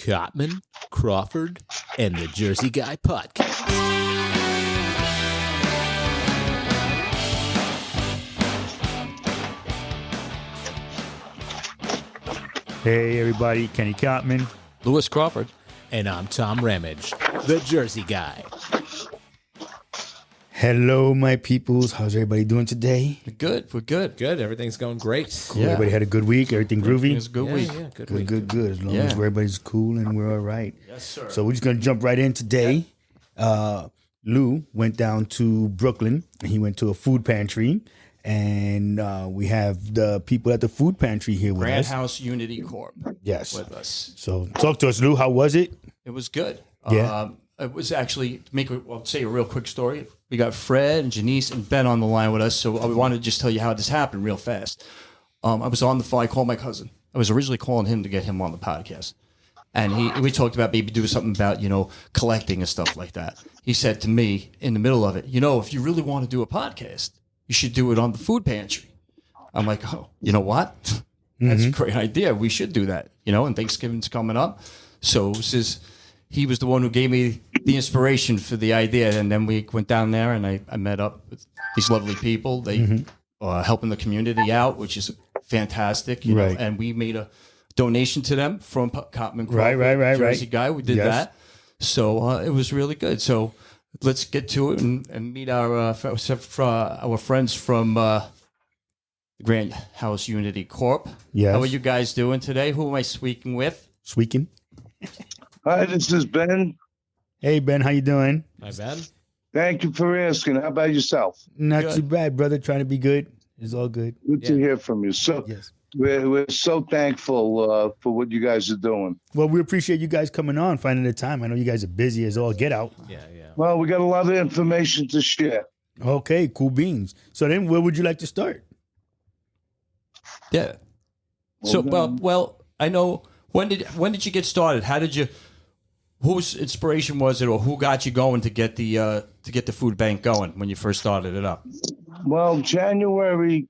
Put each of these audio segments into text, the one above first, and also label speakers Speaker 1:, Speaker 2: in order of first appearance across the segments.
Speaker 1: Cotman, Crawford, and the Jersey Guy podcast.
Speaker 2: Hey, everybody. Kenny Cotman.
Speaker 3: Lewis Crawford.
Speaker 1: And I'm Tom Ramage, the Jersey Guy.
Speaker 2: Hello, my peoples. How's everybody doing today?
Speaker 3: We're good.
Speaker 1: Good. Everything's going great.
Speaker 2: Cool. Yeah. Everybody had a good week? Everything groovy?
Speaker 3: It was a good week.
Speaker 1: Yeah, good week.
Speaker 2: Good. As long as everybody's cool and we're all right.
Speaker 3: Yes, sir.
Speaker 2: So we're just going to jump right in today. Lou went down to Brooklyn, and he went to a food pantry. And we have the people at the food pantry here with
Speaker 3: Grant
Speaker 2: us.
Speaker 3: House Unity Corp.
Speaker 2: Yes.
Speaker 3: With us.
Speaker 2: So talk to us, Lou. How was it?
Speaker 3: It was good.
Speaker 2: Yeah.
Speaker 3: It was actually, I'll say a real quick story. We got Fred and Janice and Ben on the line with us, so I wanted to just tell you how this happened real fast. I was on the phone. I called my cousin. I was originally calling him to get him on the podcast. And we talked about maybe doing something about, collecting and stuff like that. He said to me in the middle of it, if you really want to do a podcast, you should do it on the food pantry. I'm like, oh, you know what? That's a great idea. We should do that, and Thanksgiving's coming up. So he was the one who gave me the inspiration for the idea. And then we went down there and I met up with these lovely people. They helping the community out, which is fantastic. You know, and we made a donation to them from Cotman Crawford,
Speaker 2: right.
Speaker 3: Jersey Guy. We did that. So it was really good. So let's get to it and meet our friends from the Grant House Unity Corp.
Speaker 2: Yes.
Speaker 3: How are you guys doing today? Who am I speaking with?
Speaker 2: Speaking.
Speaker 4: Hi, this is Ben.
Speaker 2: Hey, Ben. How you doing?
Speaker 1: Hi, Ben.
Speaker 4: Thank you for asking. How about yourself?
Speaker 2: Not
Speaker 3: Good.
Speaker 2: too bad, brother. Trying to be good. It's all good.
Speaker 4: Good to hear from you. So
Speaker 2: Yes.
Speaker 4: we're so thankful for what you guys are doing.
Speaker 2: Well, we appreciate you guys coming on, finding the time. I know you guys are busy as all get out.
Speaker 1: Yeah.
Speaker 4: Well, we got a lot of information to share.
Speaker 2: Okay, cool beans. So then where would you like to start?
Speaker 3: Yeah. So, I know when did you get started? How did you? Whose inspiration was it, or who got you going to get the food bank going when you first started it up?
Speaker 4: Well, January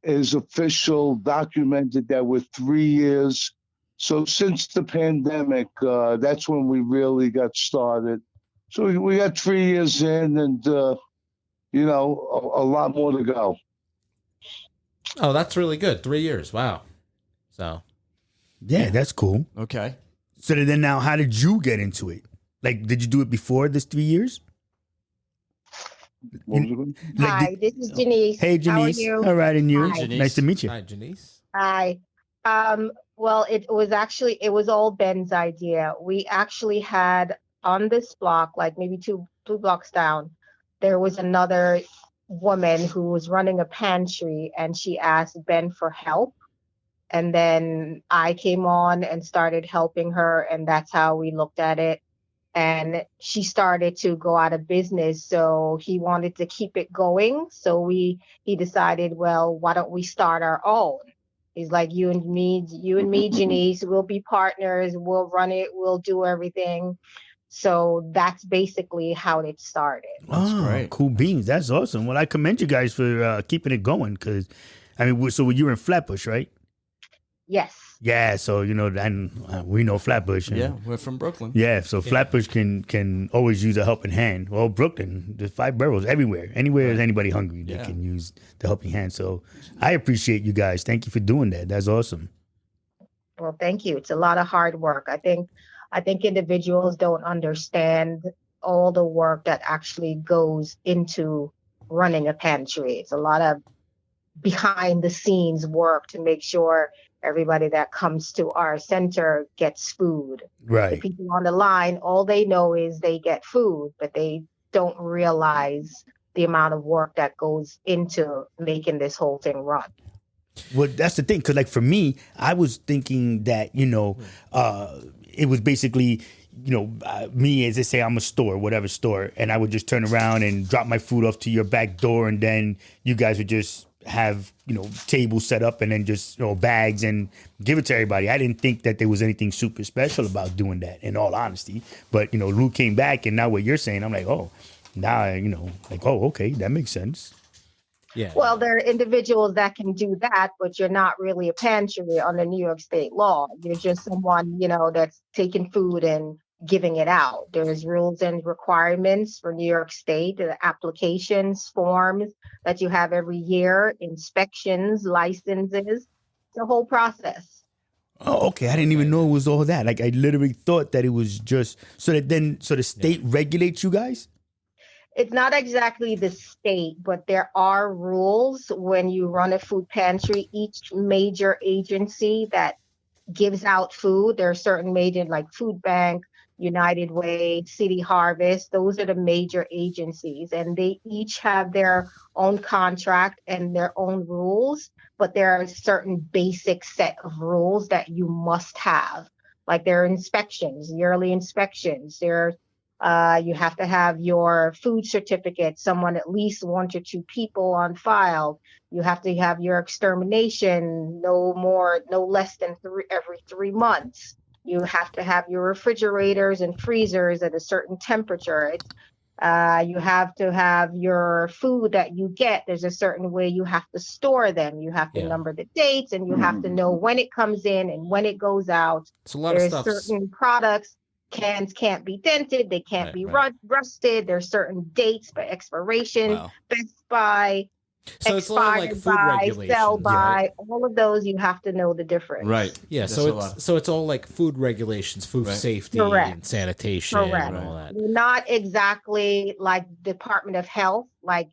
Speaker 4: is official, documented that we're 3 years. So since the pandemic, that's when we really got started. So we got 3 years in and, a lot more to go.
Speaker 1: Oh, that's really good. 3 years. Wow. So.
Speaker 2: Yeah, that's cool.
Speaker 3: Okay.
Speaker 2: So then now, how did you get into it? Like, did you do it before this 3 years?
Speaker 5: Hi, this is Janice.
Speaker 2: Hey, Janice.
Speaker 5: How are you?
Speaker 2: All right, and you?
Speaker 3: Hi.
Speaker 2: Nice to meet you.
Speaker 1: Hi, Janice.
Speaker 5: Hi. Well, it was all Ben's idea. We actually had on this block, like maybe two blocks down, there was another woman who was running a pantry, and she asked Ben for help. And then I came on and started helping her, and that's how we looked at it. And she started to go out of business, so he wanted to keep it going. So he decided, well, why don't we start our own? He's like, you and me, Janice, we'll be partners. We'll run it. We'll do everything. So that's basically how it started.
Speaker 3: That's great.
Speaker 2: Cool beans. That's awesome. Well, I commend you guys for keeping it going because, so you were in Flatbush, right?
Speaker 5: Yes.
Speaker 2: Yeah, so and we know Flatbush. And,
Speaker 3: Yeah, we're from Brooklyn.
Speaker 2: Yeah, so Flatbush can always use a helping hand. Well, Brooklyn, there's 5 boroughs everywhere. Anywhere there's anybody hungry, they can use the helping hand. So I appreciate you guys. Thank you for doing that. That's awesome.
Speaker 5: Well, thank you. It's a lot of hard work. I think individuals don't understand all the work that actually goes into running a pantry. It's a lot of behind the scenes work to make sure everybody that comes to our center gets food.
Speaker 2: Right.
Speaker 5: The people on the line, all they know is they get food, but they don't realize the amount of work that goes into making this whole thing run.
Speaker 2: Well, that's the thing. Because like for me, I was thinking that, it was basically, me, as they say, I'm a store, whatever store. And I would just turn around and drop my food off to your back door. And then you guys would just have, tables set up and then just, bags and give it to everybody. I didn't think that there was anything super special about doing that, in all honesty. But, Lou came back and now what you're saying, I'm like, oh, now, okay, that makes sense.
Speaker 1: Yeah.
Speaker 5: Well, there are individuals that can do that, but you're not really a pantry under New York state law. You're just someone, that's taking food and giving it out. There's rules and requirements for New York State, the applications, forms that you have every year, inspections, licenses, the whole process.
Speaker 2: Oh, okay. I didn't even know it was all that. Like I literally thought that it was just so the state regulates you guys.
Speaker 5: It's not exactly the state, but there are rules when you run a food pantry. Each major agency that gives out food, there are certain major like Food Bank, United Way, City Harvest. Those are the major agencies, and they each have their own contract and their own rules. But there are certain basic set of rules that you must have. Like there are inspections, yearly inspections. You have to have your food certificate, someone at least 1 to 2 people on file. You have to have your extermination no less than every 3 months. You have to have your refrigerators and freezers at a certain temperature. You have to have your food that you get. There's a certain way you have to store them. You have to number the dates, and you have to know when it comes in and when it goes out.
Speaker 1: It's a lot of stuff.
Speaker 5: There's certain products. Cans can't be dented. They can't be rusted. There's certain dates for expiration.
Speaker 3: Wow.
Speaker 5: Best by,
Speaker 1: So it's a lot like
Speaker 5: expired
Speaker 1: food
Speaker 5: by,
Speaker 1: regulations,
Speaker 5: sell by.
Speaker 1: right?
Speaker 5: All of those, you have to know the difference.
Speaker 3: Right.
Speaker 1: Yeah,
Speaker 3: That's
Speaker 1: so
Speaker 3: a lot.
Speaker 1: it's all like food regulations, food
Speaker 3: Right.
Speaker 1: safety,
Speaker 5: Correct.
Speaker 1: and sanitation,
Speaker 5: Correct.
Speaker 1: and all that.
Speaker 5: Not exactly like Department of Health, like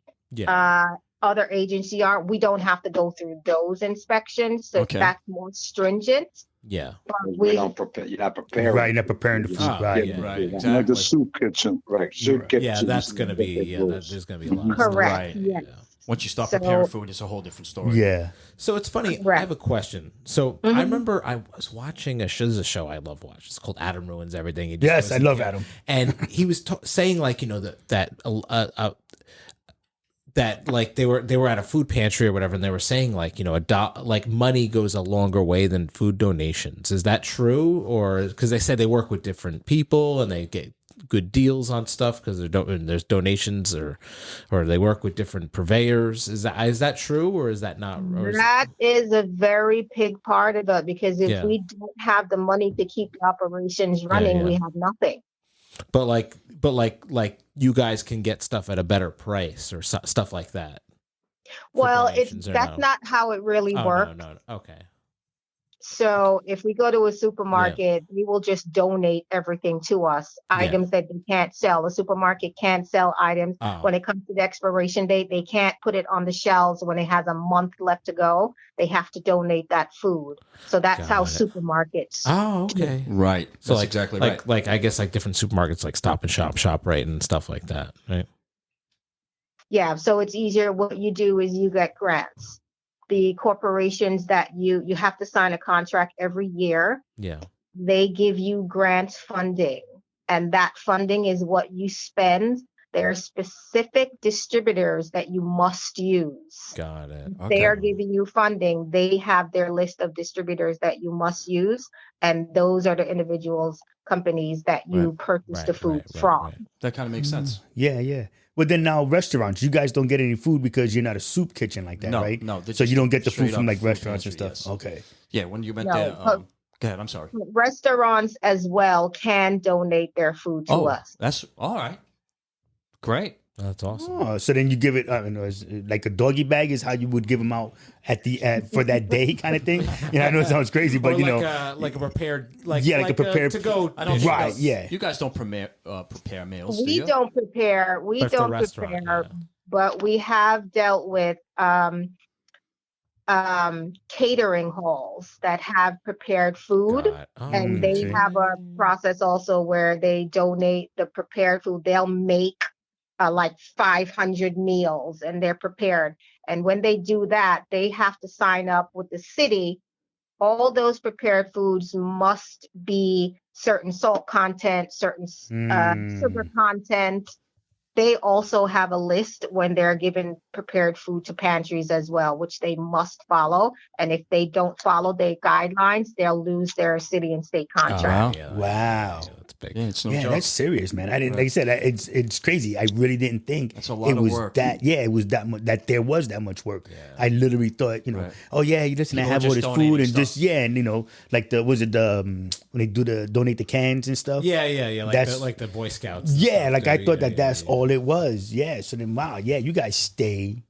Speaker 5: other agency are. We don't have to go through those inspections, so
Speaker 3: Okay.
Speaker 5: that's more stringent.
Speaker 1: Yeah.
Speaker 5: But
Speaker 6: We don't prepare. You're not preparing.
Speaker 2: Right, not preparing the food.
Speaker 1: Oh,
Speaker 2: right.
Speaker 1: yeah.
Speaker 3: Right.
Speaker 4: Like
Speaker 3: Exactly.
Speaker 4: the soup kitchen.
Speaker 6: Right.
Speaker 4: Soup kitchen.
Speaker 1: Yeah, that's gonna be there's gonna be a lot of stuff.
Speaker 5: Correct.
Speaker 3: Right.
Speaker 5: Yes.
Speaker 3: Once you start
Speaker 5: So-
Speaker 3: preparing food, it's a whole different story.
Speaker 2: Yeah.
Speaker 1: So it's funny. I
Speaker 5: Correct.
Speaker 1: have a question. So I remember I was watching a show. This is a show I love watching. It's called Adam Ruins Everything. He just
Speaker 2: Yes,
Speaker 1: goes
Speaker 2: I love
Speaker 1: in-
Speaker 2: Adam.
Speaker 1: And he was saying like that like they were at a food pantry or whatever, and they were saying like like money goes a longer way than food donations. Is that true? Or because they said they work with different people and they get good deals on stuff because there's donations or they work with different purveyors. Is that true or is that not? Or is
Speaker 5: That is a very big part of it, because if we don't have the money to keep the operations running, we have nothing.
Speaker 1: But like you guys can get stuff at a better price or stuff like that.
Speaker 5: Well,
Speaker 1: donations or
Speaker 5: that's
Speaker 1: no?
Speaker 5: not how it really works.
Speaker 1: No. Okay.
Speaker 5: So if we go to a supermarket, they will just donate everything to us, items that they can't sell. The supermarket can't sell items. When it comes to the expiration date, they can't put it on the shelves when it has a month left to go. They have to donate that food. So that's how supermarkets.
Speaker 1: Oh, okay.
Speaker 3: Right.
Speaker 1: So
Speaker 3: That's exactly right.
Speaker 1: Like I guess like different supermarkets like Stop and Shop, ShopRite, and stuff like that, right?
Speaker 5: Yeah, so it's easier. What you do is you get grants. The corporations that you have to sign a contract every year.
Speaker 1: Yeah.
Speaker 5: They give you grant funding, and that funding is what you spend. There are specific distributors that you must use.
Speaker 1: Got it.
Speaker 5: They are giving you funding. They have their list of distributors that you must use, and those are the individuals, companies that you purchase the food from.
Speaker 3: That kind of makes sense.
Speaker 2: Yeah, yeah. But then now restaurants, you guys don't get any food because you're not a soup kitchen like that,
Speaker 3: No,
Speaker 2: right?
Speaker 3: no,
Speaker 2: So you don't get the food
Speaker 3: straight
Speaker 2: from
Speaker 3: up
Speaker 2: like
Speaker 3: food
Speaker 2: restaurants and
Speaker 3: pantry,
Speaker 2: stuff.
Speaker 3: yes.
Speaker 2: Okay.
Speaker 3: Yeah, when you went
Speaker 5: No,
Speaker 3: there.
Speaker 5: but-
Speaker 3: Go ahead. I'm sorry.
Speaker 5: Restaurants as well can donate their food to us.
Speaker 3: That's all right. Great.
Speaker 1: That's awesome.
Speaker 2: Oh, so then you give it, I don't know, is it like a doggy bag is how you would give them out for that day kind of thing. I know it sounds crazy, but
Speaker 1: like a prepared, like
Speaker 2: a prepared
Speaker 1: to go.
Speaker 3: I don't
Speaker 2: Right, yeah.
Speaker 3: You guys don't prepare meals.
Speaker 5: We
Speaker 3: do you?
Speaker 5: don't prepare. We
Speaker 1: But for
Speaker 5: don't
Speaker 1: restaurant,
Speaker 5: prepare, but we have dealt with catering halls that have prepared food. And they have a process also where they donate the prepared food. They'll make like 500 meals and they're prepared. And when they do that, they have to sign up with the city. All those prepared foods must be certain salt content, certain sugar content. they also have a list when they're given prepared food to pantries as well, which they must follow. And if they don't follow their guidelines, they'll lose their city and state contract.
Speaker 3: wow.
Speaker 2: Wow.
Speaker 1: That's big.
Speaker 3: Yeah, it's no
Speaker 2: Yeah,
Speaker 3: joke.
Speaker 2: that's serious, man. I didn't, like I said, it's crazy. I really didn't think
Speaker 3: That's a lot
Speaker 2: it
Speaker 3: of
Speaker 2: was
Speaker 3: work.
Speaker 2: that. Yeah, it was that much. That there was that much work. I literally thought,
Speaker 3: Right.
Speaker 2: oh yeah, you just
Speaker 3: People
Speaker 2: have
Speaker 3: are
Speaker 2: all
Speaker 3: just
Speaker 2: this
Speaker 3: donating
Speaker 2: food and
Speaker 3: stuff.
Speaker 2: just and like when they do the donate the cans and stuff.
Speaker 1: Yeah.
Speaker 2: That's-
Speaker 1: Like the Boy Scouts. and
Speaker 2: Yeah,
Speaker 1: stuff
Speaker 2: like
Speaker 1: do.
Speaker 2: I thought
Speaker 1: Yeah,
Speaker 2: that's
Speaker 1: yeah.
Speaker 2: all it was. Yeah. So then, wow, yeah, you guys stay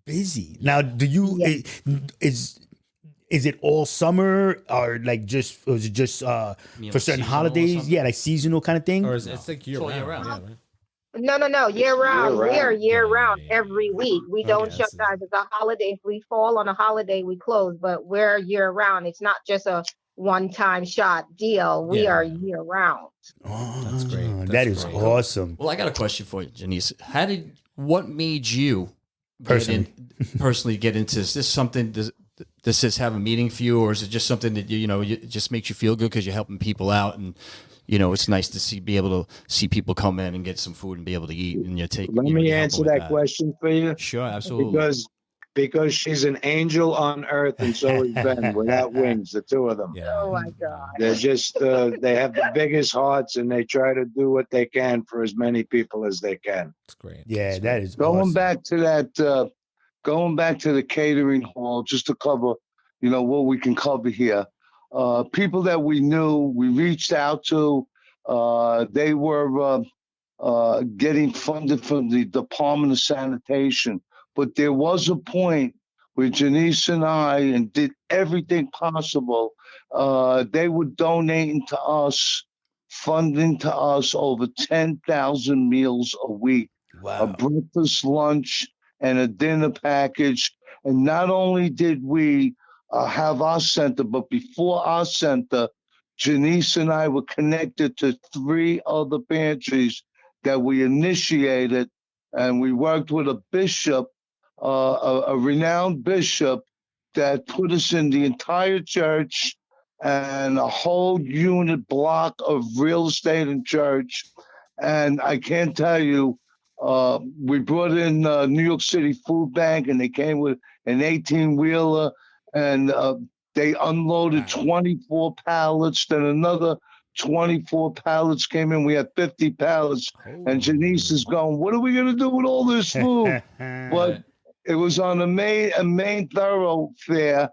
Speaker 2: busy. Now, do you
Speaker 5: Yeah.
Speaker 2: is it all summer or like just was it just for certain
Speaker 3: seasonal or
Speaker 2: holidays?
Speaker 3: something?
Speaker 2: Yeah, like seasonal kind of thing.
Speaker 1: Or is it's like year
Speaker 3: all
Speaker 1: round?
Speaker 3: year round.
Speaker 1: Yeah, right?
Speaker 5: No, year round. We are year round
Speaker 1: Yeah.
Speaker 5: every week. We don't shut
Speaker 1: that's-
Speaker 5: down. It's a holiday. If we fall on a holiday, we close, but we're year round. It's not just a one-time shot deal. We
Speaker 1: Yeah.
Speaker 5: are year round.
Speaker 2: Oh,
Speaker 1: That's great.
Speaker 2: that
Speaker 1: That's
Speaker 2: is
Speaker 1: great.
Speaker 2: awesome.
Speaker 3: Well, I got a question for you, Janice. What made you
Speaker 2: Personally.
Speaker 3: personally get into this? Is this something, does this have a meaning for you, or is it just something that, it just makes you feel good because you're helping people out, and, it's nice to be able to see people come in and get some food and be able to eat, and you take.
Speaker 6: Let
Speaker 3: you
Speaker 6: me
Speaker 3: help them
Speaker 6: answer
Speaker 3: with
Speaker 6: that question for you.
Speaker 3: Sure, absolutely.
Speaker 6: Because she's an angel on earth, and so is Ben, without wings, the two of them.
Speaker 1: Yeah.
Speaker 5: Oh my God.
Speaker 6: They're just, they have the biggest hearts, and they try to do what they can for as many people as they can.
Speaker 1: It's great.
Speaker 2: Yeah, that is
Speaker 4: Going
Speaker 2: awesome.
Speaker 4: back to that, going back to the catering hall, just to cover, what we can cover here. People that we knew, we reached out to. They were getting funded from the Department of Sanitation, but there was a point where Janice and I and did everything possible. They were donating to us, funding to us over 10,000 meals a week. A
Speaker 2: Wow.
Speaker 4: breakfast, lunch, and a dinner package. And not only did we have our center, but before our center, Janice and I were connected to 3 other pantries that we initiated, and we worked with a bishop, a renowned bishop, that put us in the entire church and a whole unit block of real estate and church. And I can't tell you, we brought in New York City Food Bank, and they came with an 18-wheeler, and they unloaded 24 pallets. Then another 24 pallets came in. We had 50 pallets. And Janice is going, what are we going to do with all this food? But it was on a main thoroughfare,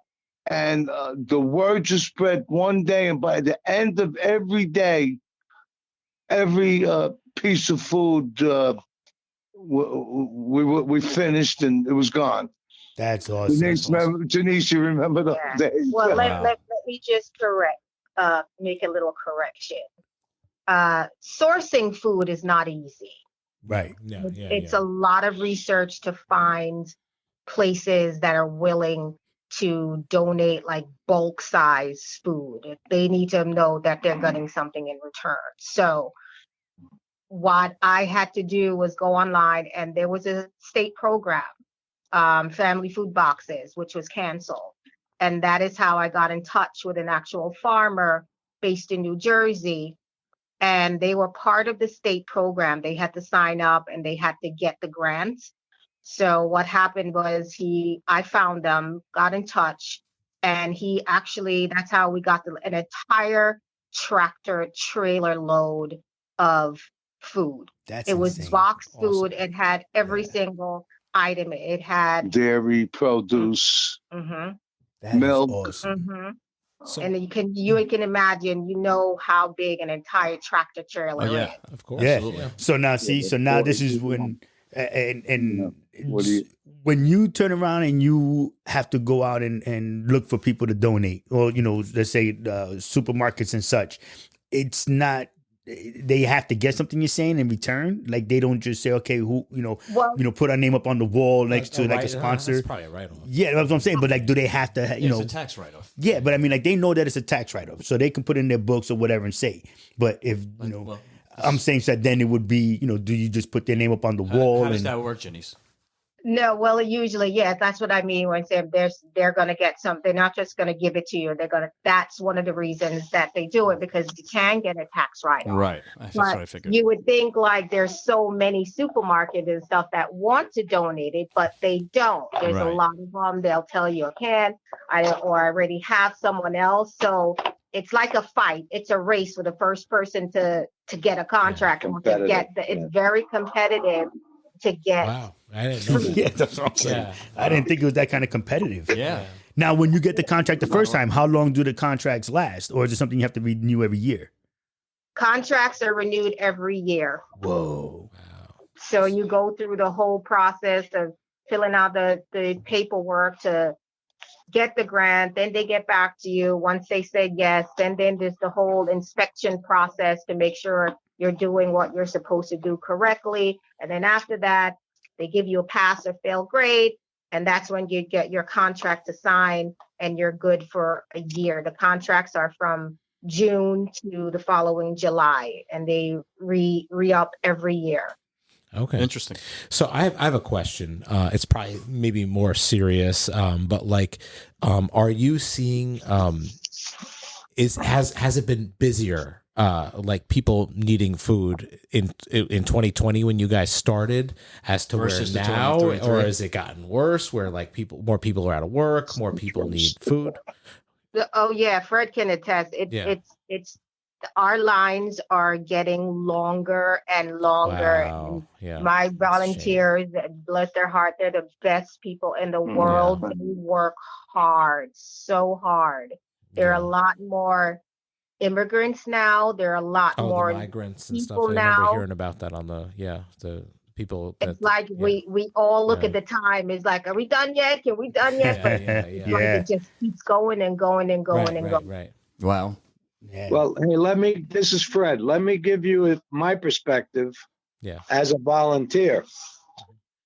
Speaker 4: and the word just spread one day. And by the end of every day, every piece of food we finished, and it was gone.
Speaker 2: That's awesome.
Speaker 4: Janice, you remember those
Speaker 5: Yeah.
Speaker 4: days?
Speaker 5: Well, let me just make a little correction. Sourcing food is not easy.
Speaker 2: Right.
Speaker 1: Yeah,
Speaker 5: It's a lot of research to find places that are willing to donate like bulk size food. They need to know that they're getting something in return. So what I had to do was go online, and there was a state program, family food boxes, which was canceled. And that is how I got in touch with an actual farmer based in New Jersey. And they were part of the state program. They had to sign up and they had to get the grants. So what happened was I found them, got in touch, and that's how we got an entire tractor trailer load of food.
Speaker 2: That's
Speaker 5: It was
Speaker 2: insane.
Speaker 5: boxed
Speaker 1: Awesome.
Speaker 5: food. It had every single item. It had
Speaker 4: Dairy, produce,
Speaker 5: mhm,
Speaker 2: That is
Speaker 4: milk.
Speaker 2: awesome.
Speaker 5: mhm.
Speaker 1: So,
Speaker 5: And you can imagine, how big an entire tractor trailer
Speaker 3: Oh, yeah.
Speaker 5: is.
Speaker 1: of course.
Speaker 2: Yeah.
Speaker 3: Absolutely.
Speaker 2: So now, see, so now this is when, and
Speaker 4: What do you-
Speaker 2: when you turn around and you have to go out and look for people to donate, or let's say supermarkets and such, it's not. They have to get something you're saying in return. Like they don't just say, okay, who
Speaker 5: Well,
Speaker 2: put our name up on the wall next to like a sponsor.
Speaker 1: That's probably a write-off.
Speaker 2: Yeah, that's what I'm saying. But like, do they have to?
Speaker 3: It's a tax write-off.
Speaker 2: Yeah, but I mean, like they know that it's a tax write-off, so they can put in their books or whatever and say. But if
Speaker 3: Well,
Speaker 2: I'm saying that, then it would be, do you just put their name up on the
Speaker 3: how
Speaker 2: wall?
Speaker 3: does
Speaker 2: And
Speaker 3: that work, Janice?
Speaker 5: No, well, usually, yes, that's what I mean when I say they're going to get something. They're not just going to give it to you. That's one of the reasons that they do it, because you can get a tax write-off.
Speaker 3: Right. That's
Speaker 5: But
Speaker 3: what I figured.
Speaker 5: you would think like there's so many supermarkets and stuff that want to donate it, but they don't. There's a
Speaker 3: Right.
Speaker 5: lot of them. They'll tell you I already have someone else. So it's like a fight. It's a race for the first person to get a contract or to get it's very competitive to get.
Speaker 1: Wow, I didn't know that.
Speaker 2: Yeah, that's what I'm saying.
Speaker 1: Yeah.
Speaker 2: I didn't think it was that kind of competitive.
Speaker 3: Yeah.
Speaker 2: Now, when you get the contract the first time, how long do the contracts last? Or is it something you have to renew every year?
Speaker 5: Contracts are renewed every year.
Speaker 2: Whoa.
Speaker 5: So you go through the whole process of filling out the paperwork to get the grant. Then they get back to you. Once they say yes, then there's the whole inspection process to make sure you're doing what you're supposed to do correctly. And then after that, they give you a pass or fail grade. And that's when you get your contract to sign and you're good for a year. The contracts are from June to the following July, and they re-up every year.
Speaker 1: Okay.
Speaker 3: Interesting.
Speaker 1: So I have a question. It's probably maybe more serious, but like, are you seeing, has it been busier? Like people needing food in 2020 when you guys started as to
Speaker 3: Versus
Speaker 1: where
Speaker 3: the
Speaker 1: now,
Speaker 3: 2023?
Speaker 1: or has it gotten worse where like more people are out of work, more people need food?
Speaker 5: Oh yeah, Fred can attest. It's our lines are getting longer and longer.
Speaker 1: Wow. Yeah.
Speaker 5: My volunteers, bless their heart, they're the best people in the world. They work hard, so hard. There are a lot more immigrants now. There are a lot more
Speaker 1: the migrants and stuff. I
Speaker 5: people
Speaker 1: remember
Speaker 5: now.
Speaker 1: hearing about that on the people.
Speaker 5: It's like we all look at the time. It's like, are we done yet? Can we done yet? But it just keeps going and going and going and going.
Speaker 1: Right.
Speaker 3: Wow.
Speaker 2: Yeah.
Speaker 6: Well, hey, this is Fred. Let me give you my perspective as a volunteer.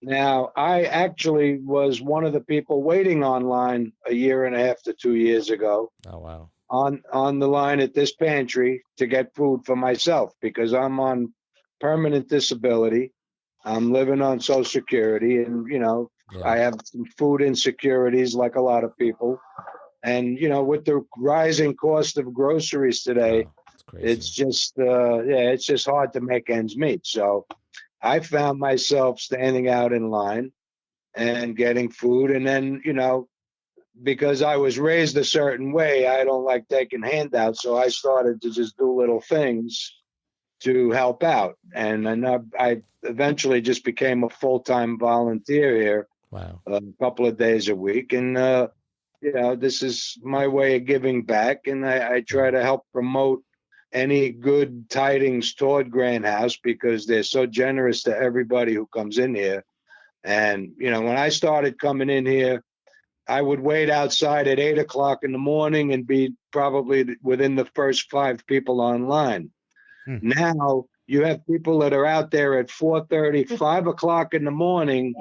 Speaker 6: Now, I actually was one of the people waiting online a year and a half to 2 years ago.
Speaker 1: Oh, wow.
Speaker 6: On the line at this pantry to get food for myself because I'm on permanent disability. I'm living on Social Security, and, I have some food insecurities like a lot of people. And, with the rising cost of groceries today, it's just, it's just hard to make ends meet. So I found myself standing out in line and getting food. And then, because I was raised a certain way, I don't like taking handouts. So I started to just do little things to help out. And I eventually just became a full-time volunteer here.
Speaker 1: Wow.
Speaker 6: A couple of days a week. And, this is my way of giving back. And I try to help promote any good tidings toward Grant House because they're so generous to everybody who comes in here. And, when I started coming in here, I would wait outside at 8 o'clock in the morning and be probably within the first 5 people online. Now you have people that are out there at 4:30, 5 o'clock in the morning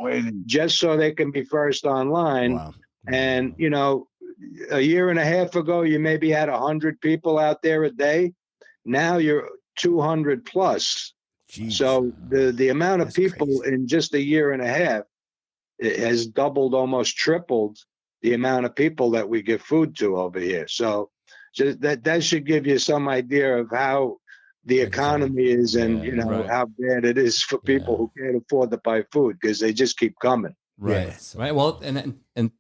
Speaker 6: just so they can be first online.
Speaker 3: Wow.
Speaker 6: And, a year and a half ago, you maybe had 100 people out there a day. Now you're 200 plus. Jeez. So the amount of people in just a year and a half it has doubled, almost tripled the amount of people that we give food to over here. So just that should give you some idea of how the economy is and, how bad it is for people who can't afford to buy food because they just keep coming.
Speaker 3: Right.
Speaker 2: Yes.
Speaker 3: Right. Well, and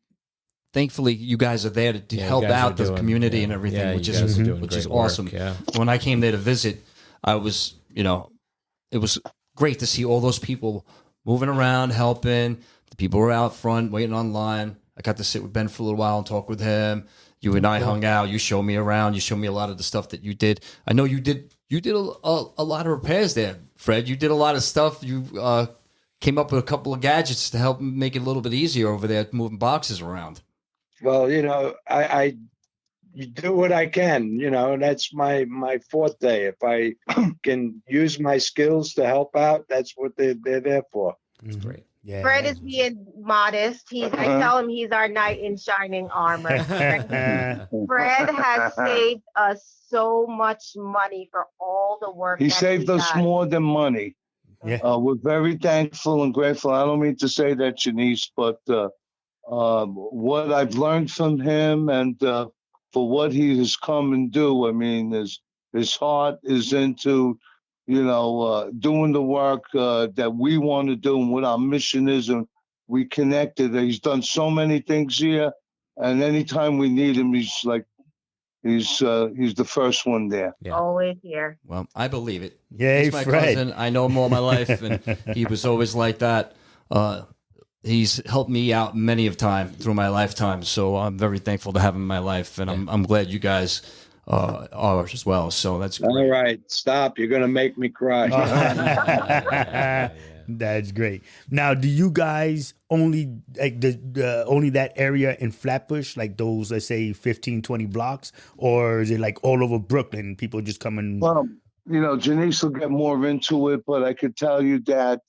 Speaker 3: thankfully you guys are there to help out the community and everything, which is awesome.
Speaker 1: Yeah.
Speaker 3: When I came there to visit, I was, it was great to see all those people moving around, helping. The people were out front waiting online. I got to sit with Ben for a little while and talk with him. You and I hung out. You showed me around. You showed me a lot of the stuff that you did. I know you did a lot of repairs there, Fred. You did a lot of stuff. You came up with a couple of gadgets to help make it a little bit easier over there moving boxes around.
Speaker 6: Well, I do what I can, that's my forte. If I can use my skills to help out, that's what they're there for.
Speaker 1: That's great.
Speaker 2: Yeah.
Speaker 5: Fred is being modest. I tell him he's our knight in shining armor. Fred has saved us so much money for all the work.
Speaker 4: He saved us more than money.
Speaker 2: Yeah.
Speaker 4: We're very thankful and grateful. I don't mean to say that, Janice, but what I've learned from him and for what he has come and do. I mean, his heart is into, doing the work that we want to do and what our mission is, and we connected. He's done so many things here, and anytime we need him, he's the first one there.
Speaker 1: Yeah.
Speaker 5: Always here.
Speaker 3: Well, I believe it.
Speaker 2: Yay,
Speaker 3: He's my
Speaker 2: Fred.
Speaker 3: cousin. I know him all my life, and he was always like that. He's helped me out many of time through my lifetime, so I'm very thankful to have him in my life, and I'm glad you guys are as well. So that's great.
Speaker 6: All right, stop. You're going to make me cry.
Speaker 2: That's great. Now, do you guys only like only that area in Flatbush, like those, let's say 15, 20 blocks, or is it like all over Brooklyn? People just come and
Speaker 4: Well, Janice will get more into it, but I could tell you that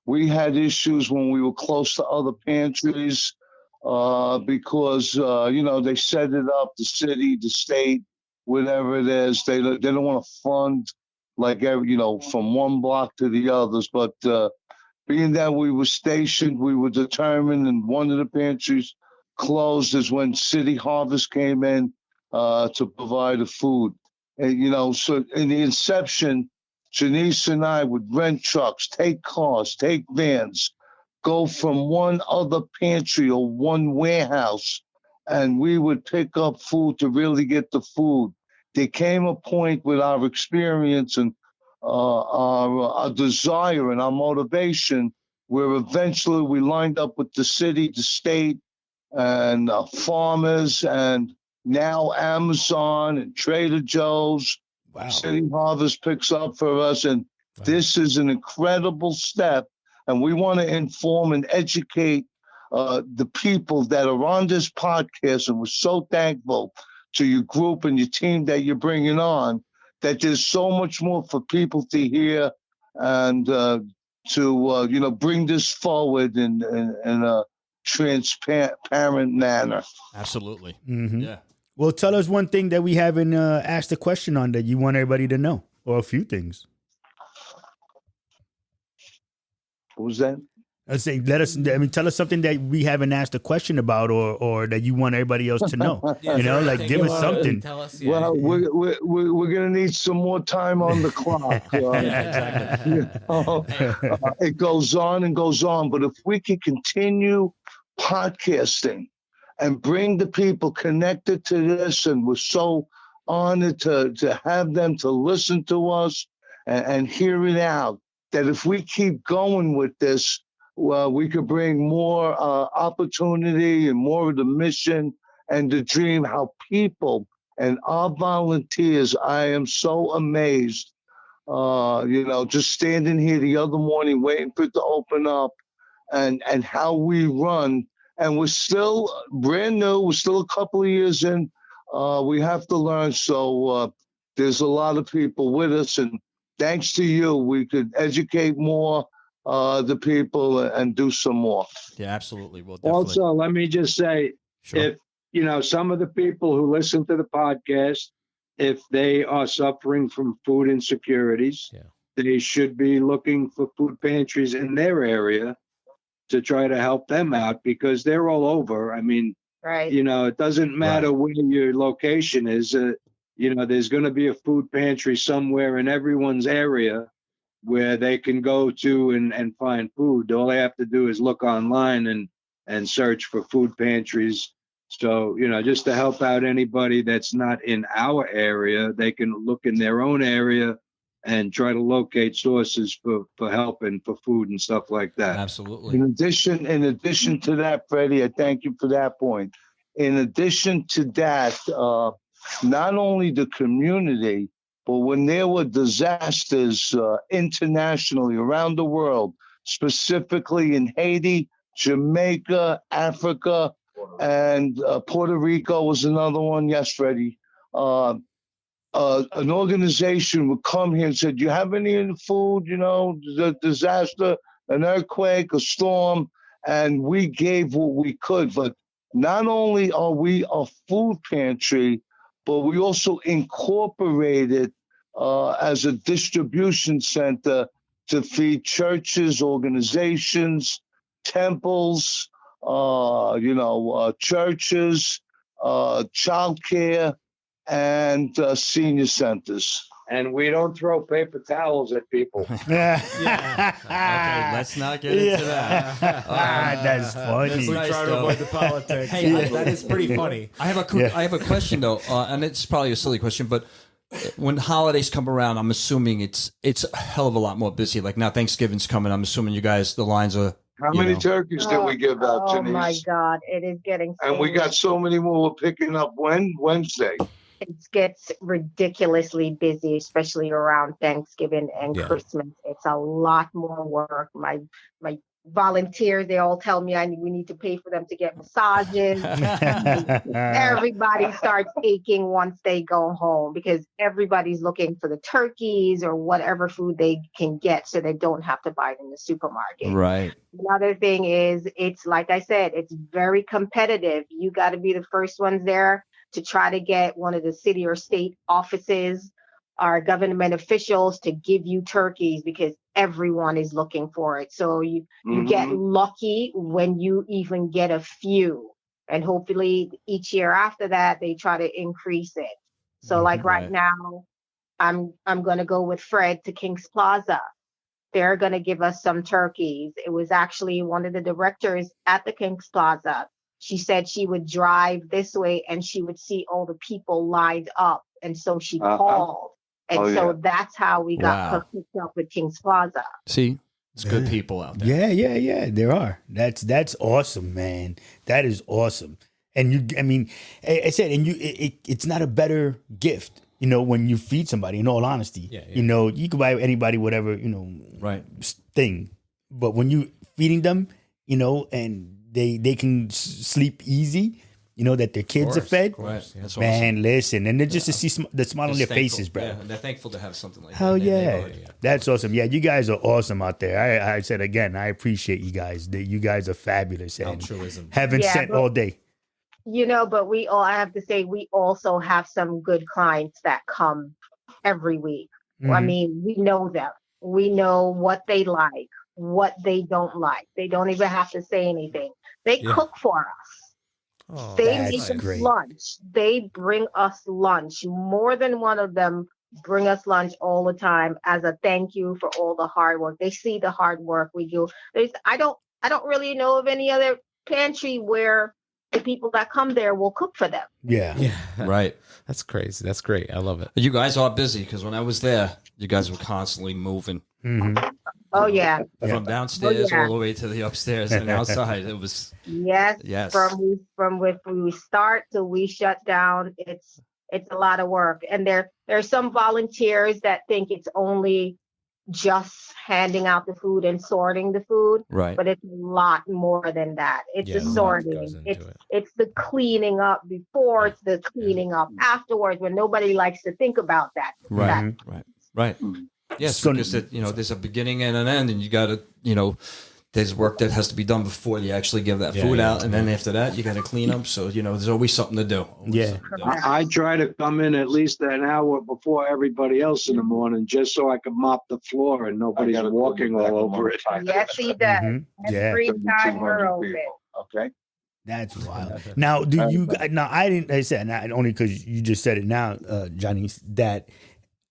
Speaker 4: we had issues when we were close to other pantries because, they set it up, the city, the state, whatever it is. They don't want to fund from one block to the others. But being that we were stationed, we were determined, and one of the pantries closed is when City Harvest came in to provide the food. And, so in the inception, Janice and I would rent trucks, take cars, take vans, go from one other pantry or one warehouse, and we would pick up food to really get the food. There came a point with our experience and our desire and our motivation where eventually we lined up with the city, the state, and farmers, and now Amazon and Trader Joe's.
Speaker 2: wow.
Speaker 4: City Harvest picks up for us, and this is an incredible step. And we want to inform and educate the people that are on this podcast, and we're so thankful to your group and your team that you're bringing on, that there's so much more for people to hear and to bring this forward in a transparent manner.
Speaker 3: Absolutely.
Speaker 2: Mm-hmm.
Speaker 3: Yeah.
Speaker 2: Well, tell us one thing that we haven't asked a question on that you want everybody to know, or a few things.
Speaker 4: What was that?
Speaker 2: I say, tell us something that we haven't asked a question about, or that you want everybody else to know. Give us something.
Speaker 1: Tell us.
Speaker 4: Well, we're gonna need some more time on the clock. It goes on and goes on, but if we can continue podcasting and bring the people connected to this, and we're so honored to have them to listen to us and hear it out, that if we keep going with this, well, we could bring more opportunity and more of the mission and the dream, how people and our volunteers, I am so amazed, just standing here the other morning waiting for it to open up, and how we run. And we're still brand new. We're still a couple of years in. We have to learn. So there's a lot of people with us. And thanks to you, we could educate more the people and do some more.
Speaker 3: Yeah, absolutely. Well, definitely.
Speaker 6: Also, let me just say,
Speaker 3: Sure.
Speaker 6: if, some of the people who listen to the podcast, if they are suffering from food insecurities, they should be looking for food pantries in their area to try to help them out, because they're all over. I mean,
Speaker 5: Right.
Speaker 6: it doesn't matter where your location is. There's going to be a food pantry somewhere in everyone's area where they can go to and find food. All they have to do is look online and search for food pantries. So, just to help out anybody that's not in our area, they can look in their own area and try to locate sources for help and for food and stuff like that.
Speaker 3: Absolutely.
Speaker 4: In addition to that, Freddie, I thank you for that point. In addition to that, not only the community, but when there were disasters internationally around the world, specifically in Haiti, Jamaica, Africa, and Puerto Rico was another one. Yes, Freddie. An organization would come here and said, "Do you have any food? The disaster, an earthquake, a storm," and we gave what we could. But not only are we a food pantry, but we also incorporated as a distribution center to feed churches, organizations, temples, churches, childcare, and senior centers.
Speaker 6: And we don't throw paper towels at people.
Speaker 3: Okay, let's not get into that.
Speaker 2: That's funny.
Speaker 1: We
Speaker 3: nice,
Speaker 1: try to
Speaker 3: though.
Speaker 1: avoid the politics.
Speaker 3: Hey,
Speaker 1: that is pretty funny.
Speaker 3: I have a question though, and it's probably a silly question, but when holidays come around, I'm assuming it's a hell of a lot more busy. Like now, Thanksgiving's coming. I'm assuming you guys, the lines are.
Speaker 4: How many turkeys did we give out,
Speaker 5: Oh
Speaker 4: Janice?
Speaker 5: my God, it is getting.
Speaker 4: And we got so many more we're picking up Wednesday.
Speaker 5: It gets ridiculously busy, especially around Thanksgiving and Christmas. It's a lot more work. My volunteers, they all tell me we need to pay for them to get massages. Everybody starts aching once they go home because everybody's looking for the turkeys or whatever food they can get so they don't have to buy it in the supermarket.
Speaker 3: Right.
Speaker 5: Another thing is, it's like I said, it's very competitive. You got to be the first ones there to try to get one of the city or state offices or government officials to give you turkeys because everyone is looking for it. So you get lucky when you even get a few. And hopefully each year after that, they try to increase it. So like right now, I'm going to go with Fred to King's Plaza. They're going to give us some turkeys. It was actually one of the directors at the King's Plaza. She said she would drive this way and she would see all the people lined up. And so she called. And that's how we got hooked up with King's Plaza.
Speaker 3: See, it's good people out there.
Speaker 2: Yeah. There are. That's awesome, man. That is awesome. And I said, it's not a better gift, when you feed somebody, in all honesty.
Speaker 1: Yeah.
Speaker 2: You can buy anybody whatever,
Speaker 3: Right.
Speaker 2: thing. But when you feeding them, and they can sleep easy, that their kids are fed.
Speaker 3: Right. That's
Speaker 2: Man,
Speaker 3: awesome.
Speaker 2: listen, and then just to see the smile on their faces, bro.
Speaker 3: Yeah, they're thankful to have something like
Speaker 2: Hell
Speaker 3: that.
Speaker 2: yeah. That's awesome. Yeah, you guys are awesome out there. I said again, I appreciate you guys. You guys are fabulous. And
Speaker 1: Altruism.
Speaker 2: Heaven sent all day.
Speaker 5: But I have to say, we also have some good clients that come every week. I mean, we know them. We know what they like, what they don't like. They don't even have to say anything. They cook for us.
Speaker 1: Oh,
Speaker 5: They
Speaker 2: that's
Speaker 5: make us
Speaker 2: great.
Speaker 5: lunch. They bring us lunch. More than one of them bring us lunch all the time as a thank you for all the hard work. They see the hard work we do. I don't really know of any other pantry where the people that come there will cook for them.
Speaker 2: Yeah.
Speaker 3: Right.
Speaker 1: That's crazy. That's great. I love it.
Speaker 3: You guys are busy because when I was there, you guys were constantly moving.
Speaker 5: Oh yeah.
Speaker 3: From downstairs
Speaker 5: Oh, yeah.
Speaker 3: all the way to the upstairs and outside. It was
Speaker 5: Yes. From when we start till we shut down, it's a lot of work. And there are some volunteers that think it's only just handing out the food and sorting the food.
Speaker 3: right.
Speaker 5: But it's a lot more than that. It's
Speaker 1: Yeah,
Speaker 5: the
Speaker 1: a lot
Speaker 5: sorting.
Speaker 1: goes into it.
Speaker 5: It's the cleaning up before, it's the cleaning up afterwards when nobody likes to think about that.
Speaker 3: Right. Right. Yes,
Speaker 2: So-
Speaker 3: because there's a beginning and an end, and you got to, there's work that has to be done before you actually give that food out, and then after that, you got to clean up. So there's always something to do.
Speaker 2: Yeah.
Speaker 6: I try to come in at least an hour before everybody else in the morning, just so I can mop the floor and nobody's walking all over it.
Speaker 5: Yes, he does.
Speaker 2: Yeah.
Speaker 5: Every time we're open.
Speaker 4: Okay.
Speaker 2: That's wild. Now, do you? Now, I didn't. I said not only because you just said it now, Johnny. That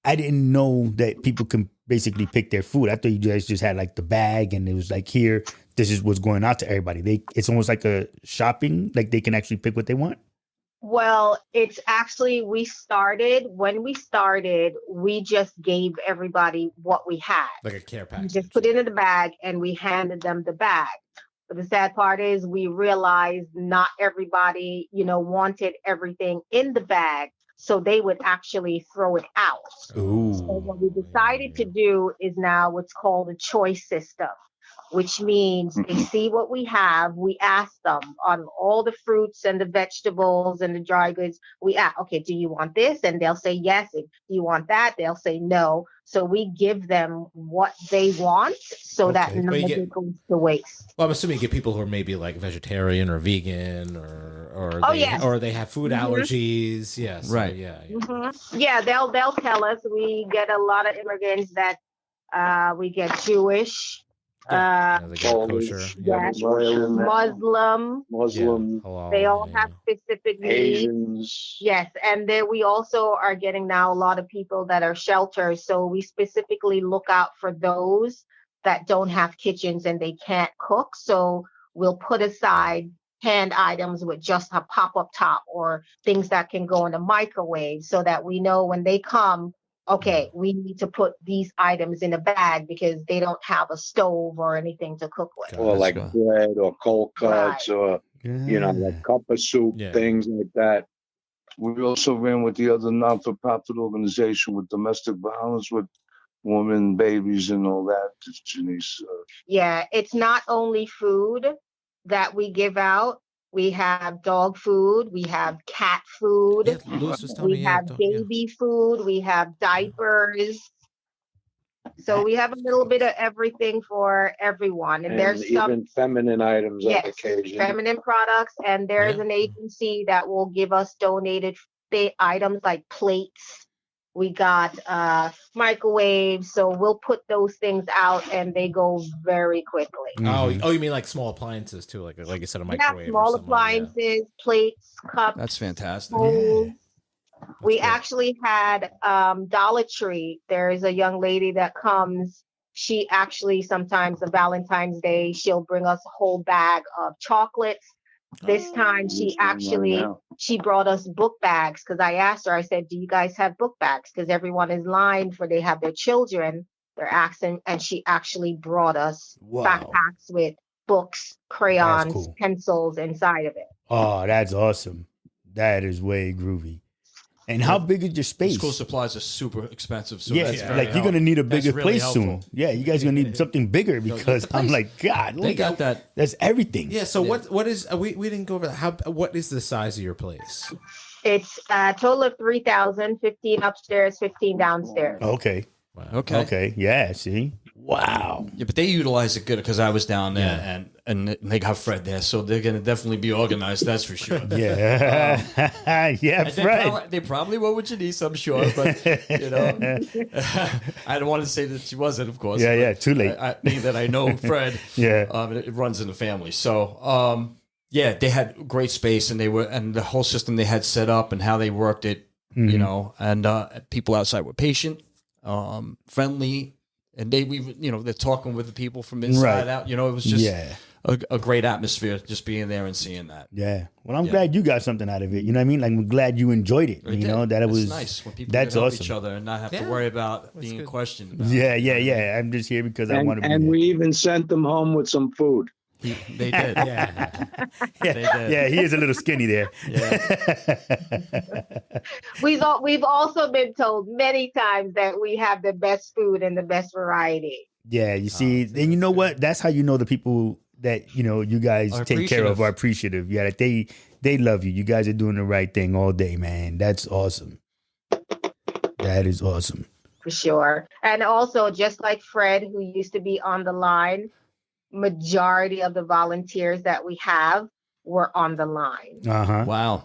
Speaker 2: I didn't know that people can basically pick their food. I thought you guys just had like the bag, and it was like, here, this is what's going out to everybody. It's almost like a shopping. Like they can actually pick what they want.
Speaker 5: Well, it's actually, when we started, we just gave everybody what we had.
Speaker 1: Like a care
Speaker 5: We
Speaker 1: package.
Speaker 5: just put it in the bag and we handed them the bag. But the sad part is we realized not everybody, wanted everything in the bag. So they would actually throw it out.
Speaker 2: Ooh.
Speaker 5: So what we decided to do is now what's called a choice system, which means they see what we have. We ask them on all the fruits and the vegetables and the dry goods. We ask, okay, do you want this? And they'll say yes. And do you want that? They'll say no. So we give them what they want so that none of it goes to waste.
Speaker 1: Well, I'm assuming you get people who are maybe like vegetarian or vegan or they have food allergies. Yes.
Speaker 3: Right.
Speaker 1: Yeah.
Speaker 5: Yeah, they'll tell us. We get a lot of immigrants that We get Jewish.
Speaker 1: They got kosher.
Speaker 5: Yes,
Speaker 6: Muslim.
Speaker 5: Muslim.
Speaker 1: Halal,
Speaker 5: They all have specific needs.
Speaker 6: Asians.
Speaker 5: Yes, and then we also are getting now a lot of people that are shelters. So we specifically look out for those that don't have kitchens and they can't cook. So we'll put aside canned items with just a pop-up top or things that can go in the microwave so that we know when they come, okay, we need to put these items in a bag because they don't have a stove or anything to cook with.
Speaker 6: Or like bread or cold cuts or, like cup of soup, things like that.
Speaker 4: We also ran with the other non-for-profit organization with domestic violence with women, babies, and all that, Janice.
Speaker 5: Yeah, it's not only food that we give out. We have dog food, we have cat food,
Speaker 1: Yeah, Louis was telling
Speaker 5: we
Speaker 1: me,
Speaker 5: have baby food, we have diapers. So we have a little bit of everything for everyone. And there's
Speaker 6: even feminine items on occasion.
Speaker 5: Feminine products. And there's an agency that will give us donated items like plates. We got microwaves. So we'll put those things out and they go very quickly.
Speaker 1: Oh, you mean like small appliances too? Like you said, a microwave.
Speaker 5: Small appliances, plates, cups.
Speaker 3: That's fantastic.
Speaker 5: We actually had Dollar Tree. There's a young lady that comes. She actually sometimes on Valentine's Day, she'll bring us a whole bag of chocolates. This time she brought us book bags because I asked her, I said, do you guys have book bags? Because everyone is lined for they have their children. They're asking, and she actually brought us backpacks with books, crayons, pencils inside of it.
Speaker 2: Oh, that's awesome. That is way groovy. And how big is your space?
Speaker 3: School supplies are super expensive. So
Speaker 2: like you're going to need a bigger place soon. Yeah, you guys are going to need something bigger because I'm like, God,
Speaker 3: they got that.
Speaker 2: That's everything.
Speaker 1: Yeah, so what is, we didn't go over that. What is the size of your place?
Speaker 5: It's a total of 3,000, 15 upstairs, 15 downstairs.
Speaker 2: Okay.
Speaker 1: Wow.
Speaker 2: Okay. Yeah, see? Wow.
Speaker 3: Yeah, but they utilize it good because I was down there and they got Fred there, so they're going to definitely be organized, that's for sure.
Speaker 2: Yeah. Fred.
Speaker 3: They probably were with Janice, I'm sure, but, I don't want to say that she wasn't, of course.
Speaker 2: Yeah, too late.
Speaker 3: Being that I know Fred, it runs in the family. So, they had great space and the whole system they had set up and how they worked it, and people outside were patient, friendly, and they're talking with the people from inside out. It was just a great atmosphere just being there and seeing that.
Speaker 2: Yeah. Well, I'm glad you got something out of it. You know what I mean? Like, I'm glad you enjoyed it. That it was
Speaker 3: nice when people
Speaker 2: that's
Speaker 3: can help
Speaker 2: awesome.
Speaker 3: each other and not have to worry about being questioned. About
Speaker 2: Yeah. I'm just here because I want to be
Speaker 6: And
Speaker 2: there.
Speaker 6: we even sent them home with some food.
Speaker 3: They did. They did.
Speaker 2: Yeah, he is a little skinny there.
Speaker 5: We've also been told many times that we have the best food and the best variety.
Speaker 2: Yeah, you see, and you know what? That's how you know the people that you guys take care of are appreciative. Yeah, that they love you. You guys are doing the right thing all day, man. That's awesome. That is awesome.
Speaker 5: For sure. And also, just like Fred, who used to be on the line, majority of the volunteers that we have were on the line.
Speaker 3: Wow.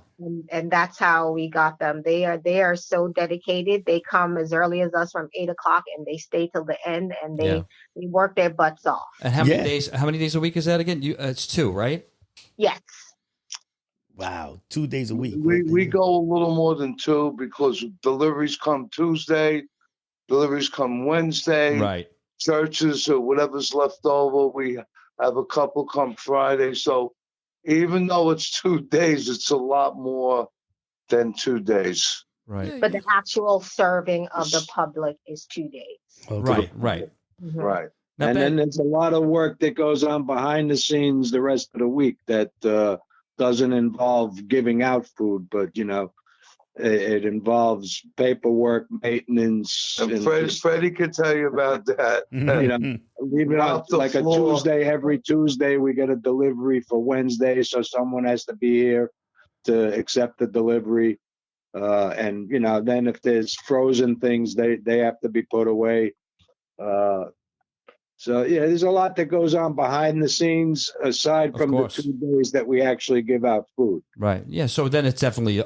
Speaker 5: And that's how we got them. They are so dedicated. They come as early as us from 8 o'clock and they stay till the end and they work their butts off.
Speaker 3: And how many days? How many days a week is that again? It's 2, right?
Speaker 5: Yes.
Speaker 2: Wow, 2 days a week.
Speaker 4: We go a little more than 2 because deliveries come Tuesday, deliveries come Wednesday.
Speaker 3: Right.
Speaker 4: Churches or whatever's left over, we have a couple come Friday. So even though it's 2 days, it's a lot more than 2 days.
Speaker 3: Right.
Speaker 5: But the actual serving of the public is 2 days.
Speaker 2: Okay.
Speaker 3: Right.
Speaker 5: Mm-hmm.
Speaker 6: Right.
Speaker 3: Now,
Speaker 6: and then there's a lot of work that goes on behind the scenes the rest of the week that doesn't involve giving out food, but it involves paperwork, maintenance.
Speaker 4: And Freddie can tell you about that.
Speaker 6: Leaving out like a Tuesday, every Tuesday we get a delivery for Wednesday, so someone has to be here to accept the delivery. And then if there's frozen things, they have to be put away. So yeah, there's a lot that goes on behind the scenes aside
Speaker 3: Of
Speaker 6: from the
Speaker 3: course.
Speaker 6: 2 days that we actually give out food.
Speaker 3: Right. Yeah. So then it's definitely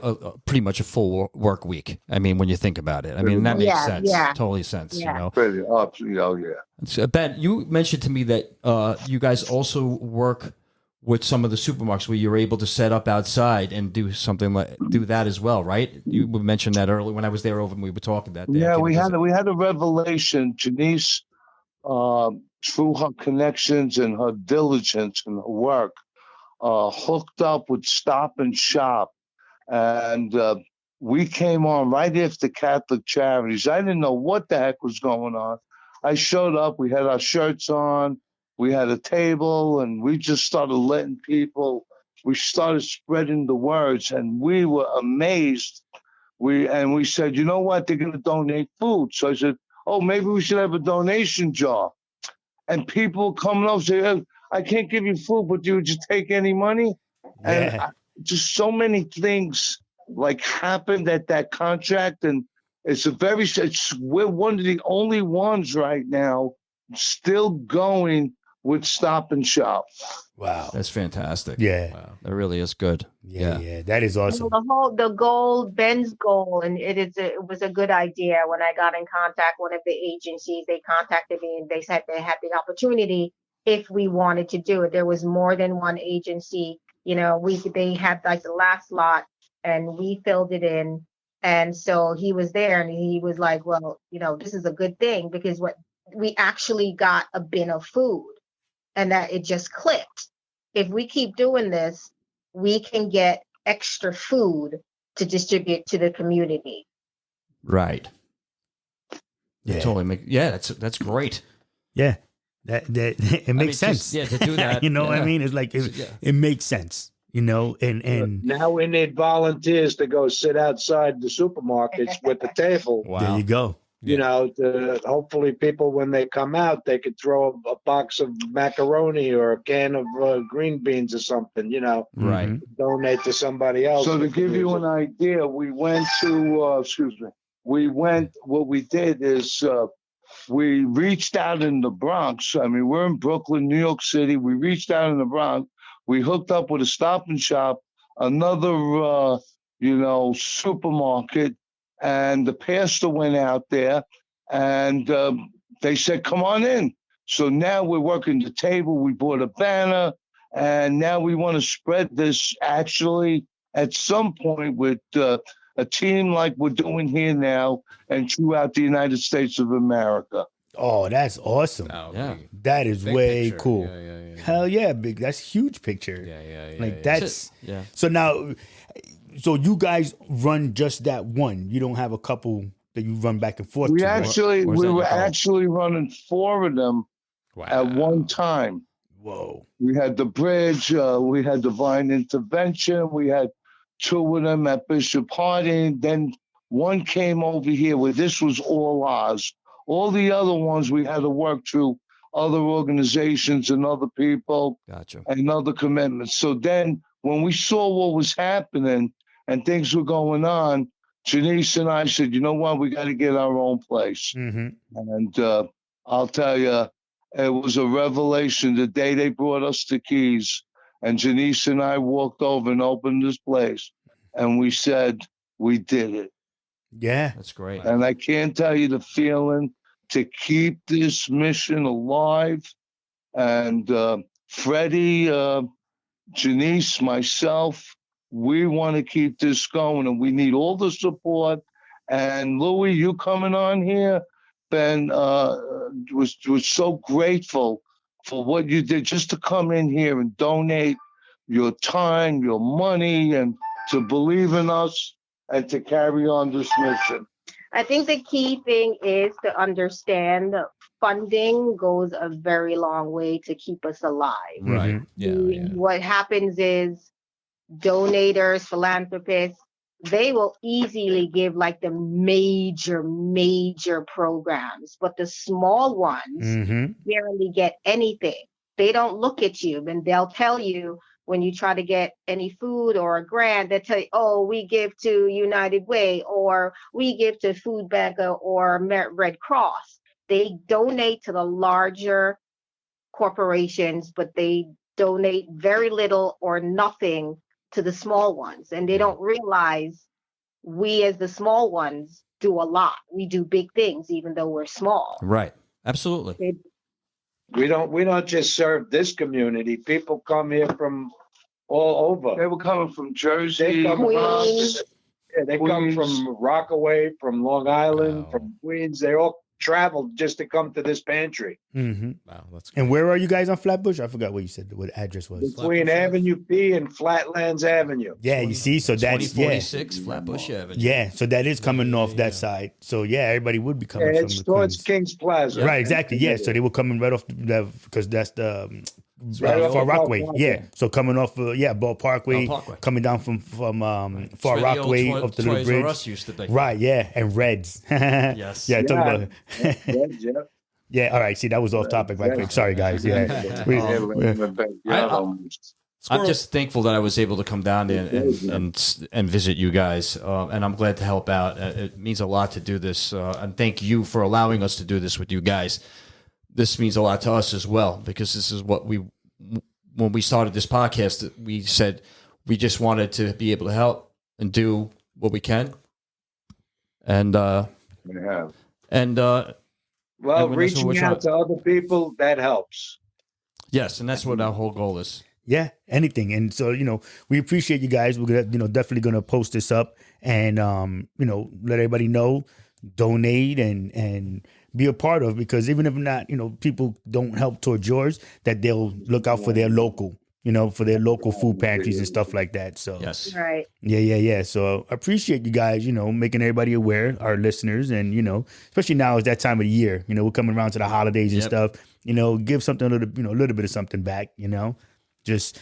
Speaker 3: pretty much a full work week. I mean, when you think about it, I mean, that makes
Speaker 5: Yeah,
Speaker 3: sense.
Speaker 5: yeah,
Speaker 3: Totally sense. You
Speaker 5: yeah.
Speaker 3: know.
Speaker 4: Pretty up, oh yeah.
Speaker 3: So, Ben, you mentioned to me that you guys also work with some of the supermarkets where you're able to set up outside and do that as well, right? You mentioned that earlier when I was there over and we were talking that day.
Speaker 4: Yeah, we had a revelation. Janice, through her connections and her diligence and her work, hooked up with Stop and Shop, and we came on right after Catholic Charities. I didn't know what the heck was going on. I showed up. We had our shirts on. We had a table, and we just started letting people. We started spreading the words, and we were amazed. We said, you know what? They're going to donate food. So I said, oh, maybe we should have a donation jar. And people coming up say, hey, I can't give you food, but you would just take any money. And
Speaker 2: Yeah.
Speaker 4: just so many things like happened at that contract, and we're one of the only ones right now still going with Stop and Shop.
Speaker 2: Wow.
Speaker 3: That's fantastic.
Speaker 2: Yeah.
Speaker 1: Wow.
Speaker 3: That really is good.
Speaker 2: Yeah. That is awesome.
Speaker 5: The goal, Ben's goal, and it was a good idea. When I got in contact, one of the agencies, they contacted me and they said they had the opportunity if we wanted to do it. There was more than one agency. They had like the last lot, and we filled it in. And so he was there, and he was like, "Well, this is a good thing because we actually got a bin of food, and that it just clicked. If we keep doing this, we can get extra food to distribute to the community."
Speaker 3: Right.
Speaker 2: Yeah.
Speaker 3: That's great.
Speaker 2: Yeah. That it makes sense.
Speaker 3: To do that.
Speaker 2: What I mean? It's like it makes sense. And
Speaker 6: Now we need volunteers to go sit outside the supermarkets with the table.
Speaker 3: Wow.
Speaker 2: there you go.
Speaker 6: Hopefully people, when they come out, they could throw a box of macaroni or a can of green beans or something,
Speaker 3: Right.
Speaker 2: Mhm.
Speaker 6: donate to somebody else.
Speaker 4: So to give you an idea, we went to, what we did is we reached out in the Bronx. I mean, we're in Brooklyn, New York City. We reached out in the Bronx. We hooked up with a Stop and Shop, another, supermarket, and the pastor went out there, and they said, come on in. So now we're working the table. We bought a banner, and now we want to spread this actually at some point with a team like we're doing here now and throughout the United States of America.
Speaker 2: Oh, that's awesome.
Speaker 1: Oh,
Speaker 3: Yeah.
Speaker 2: That is
Speaker 1: big
Speaker 2: way
Speaker 1: picture.
Speaker 2: cool.
Speaker 1: Yeah.
Speaker 2: Hell yeah, big. That's huge picture.
Speaker 1: Yeah.
Speaker 2: Like that's
Speaker 3: Yeah.
Speaker 2: so now. So you guys run just that one. You don't have a couple that you run back and forth.
Speaker 4: We
Speaker 2: to, right?
Speaker 4: were actually running 4 of them at one time.
Speaker 2: Whoa.
Speaker 4: We had the bridge, we had divine intervention, we had 2 of them at Bishop Harding. Then one came over here where this was all ours. All the other ones we had to work through other organizations and other people.
Speaker 3: Gotcha.
Speaker 4: And other commitments. So then when we saw what was happening and things were going on, Janice and I said, you know what, we got to get our own place.
Speaker 2: Mm-hmm.
Speaker 4: And I'll tell you, it was a revelation the day they brought us the keys. And Janice and I walked over and opened this place. And we said, we did it.
Speaker 2: Yeah.
Speaker 3: That's great.
Speaker 4: And I can't tell you the feeling to keep this mission alive. And Freddie, Janice, myself, we want to keep this going, and we need all the support. And Louis, you coming on here, Ben, was so grateful for what you did just to come in here and donate your time, your money, and to believe in us and to carry on this mission.
Speaker 5: I think the key thing is to understand funding goes a very long way to keep us alive.
Speaker 1: Right. Yeah.
Speaker 5: What happens is donators, philanthropists, they will easily give like the major programs, but the small ones barely get anything. They don't look at you, and they'll tell you when you try to get any food or a grant, they tell you, oh, we give to United Way, or we give to Food Bank or Red Cross. They donate to the larger corporations, but they donate very little or nothing to the small ones. And they don't realize we as the small ones do a lot. We do big things, even though we're small.
Speaker 3: Right. Absolutely.
Speaker 6: We don't just serve this community. People come here from all over.
Speaker 4: They were coming from Jersey,
Speaker 6: They come
Speaker 5: Queens.
Speaker 6: They come
Speaker 4: Queens.
Speaker 6: from Rockaway, from Long Island,
Speaker 1: Wow.
Speaker 6: from Queens. They all traveled just to come to this pantry.
Speaker 2: Mm-hmm.
Speaker 1: Wow, that's
Speaker 2: And where are you guys on Flatbush? I forgot what you said. What the address was.
Speaker 6: Between Avenue P and Flatlands Avenue.
Speaker 2: Yeah, you see, so that's
Speaker 3: 2046 Flatbush Avenue.
Speaker 2: yeah. So that is coming off that side. So yeah, everybody would be coming
Speaker 6: Yeah,
Speaker 2: from
Speaker 6: it's
Speaker 2: the
Speaker 6: towards
Speaker 2: Queens.
Speaker 6: Kings Plaza.
Speaker 2: Right, exactly. Yeah, so they were coming right off because that's the
Speaker 6: right off
Speaker 2: Far
Speaker 6: of
Speaker 2: Rockaway.
Speaker 6: Ball
Speaker 2: Yeah,
Speaker 6: Parkway.
Speaker 2: so coming off Ball Parkway,
Speaker 3: Ball Parkway.
Speaker 2: coming down from
Speaker 3: It's
Speaker 2: Far
Speaker 3: where the old
Speaker 2: Rockaway up the little
Speaker 3: Toys R
Speaker 2: bridge.
Speaker 3: Us used to be.
Speaker 2: Right, yeah, and Reds.
Speaker 3: Yes.
Speaker 2: yeah, talk
Speaker 6: Yeah.
Speaker 2: about
Speaker 6: Yeah.
Speaker 2: yeah. All right, see, that was off topic, right quick. Sorry, guys. Yeah, We-
Speaker 4: Yeah, we
Speaker 2: yeah.
Speaker 4: went back.
Speaker 3: I'm just thankful that I was able to come down there and visit you guys, and I'm glad to help out. It means a lot to do this, and thank you for allowing us to do this with you guys. This means a lot to us as well, because this is what when we started this podcast, we said we just wanted to be able to help and do what we can, and
Speaker 4: We have.
Speaker 6: Well,
Speaker 3: And that's what we're
Speaker 6: reaching out to other people, that helps.
Speaker 3: yes, and that's what our whole goal is.
Speaker 2: Yeah, anything. And so, we appreciate you guys. We're gonna, definitely gonna post this up and let everybody know, donate and be a part of, because even if not, people don't help towards yours, that they'll look out for their local, for their local food pantries and stuff like that. So
Speaker 3: Yes,
Speaker 5: Right.
Speaker 2: Yeah. So I appreciate you guys, making everybody aware, our listeners, and especially now is that time of the year. We're coming around to the holidays and
Speaker 3: Yep.
Speaker 2: stuff. Give something a little bit of something back. Just